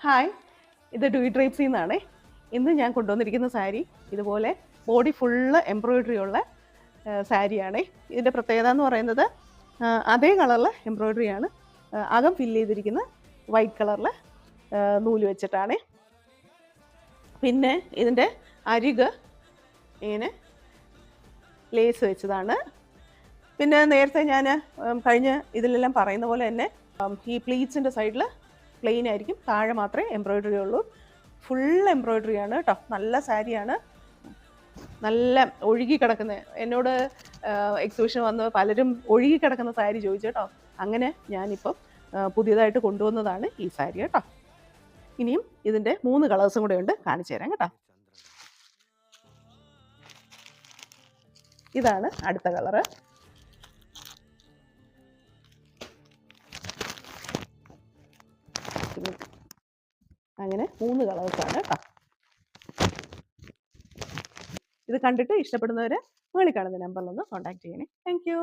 Hi, ഇത് Dewey ഡ്രൈപ്സിൽ നിന്നാണേ. ഇന്ന് ഞാൻ കൊണ്ടുവന്നിരിക്കുന്ന സാരി ഇതുപോലെ ബോഡി ഫുള്ള് എംബ്രോയിഡറി ഉള്ള സാരിയാണേ. ഇതിൻ്റെ പ്രത്യേകത എന്ന് പറയുന്നത് അതേ കളറിൽ എംബ്രോയിഡറിയാണ്. അകം ഫില്ല് ചെയ്തിരിക്കുന്ന വൈറ്റ് കളറിൽ നൂല് വെച്ചിട്ടാണേ. പിന്നെ ഇതിൻ്റെ അരിക് ഇങ്ങനെ ലേസ് വെച്ചതാണ്. പിന്നെ നേരത്തെ ഞാൻ കഴിഞ്ഞ ഇതിലെല്ലാം പറയുന്ന പോലെ തന്നെ ഈ പ്ലീറ്റ്സിൻ്റെ സൈഡിൽ പ്ലെയിൻ ആയിരിക്കും, താഴെ മാത്രമേ എംബ്രോയിഡറി ഉള്ളൂ. ഫുൾ എംബ്രോയിഡറിയാണ് കേട്ടോ. നല്ല സാരിയാണ്, നല്ല ഒഴുകി കിടക്കുന്ന. എന്നോട് എക്സിബിഷൻ വന്ന് പലരും ഒഴുകി കിടക്കുന്ന സാരി ചോദിച്ചു കേട്ടോ. അങ്ങനെ ഞാനിപ്പം പുതിയതായിട്ട് കൊണ്ടുവന്നതാണ് ഈ സാരി കേട്ടോ. ഇനിയും ഇതിൻ്റെ 3 കളേഴ്സും കൂടെ ഉണ്ട്, കാണിച്ചു തരാം കേട്ടോ. ഇതാണ് അടുത്ത കളറ്. അങ്ങനെ 3 കളേഴ്സാണ് കേട്ടോ. ഇത് കണ്ടിട്ട് ഇഷ്ടപ്പെടുന്നവർ മുകളിൽ കാണുന്ന നമ്പറിലൊന്ന് കോൺടാക്ട് ചെയ്യണേ. Thank you.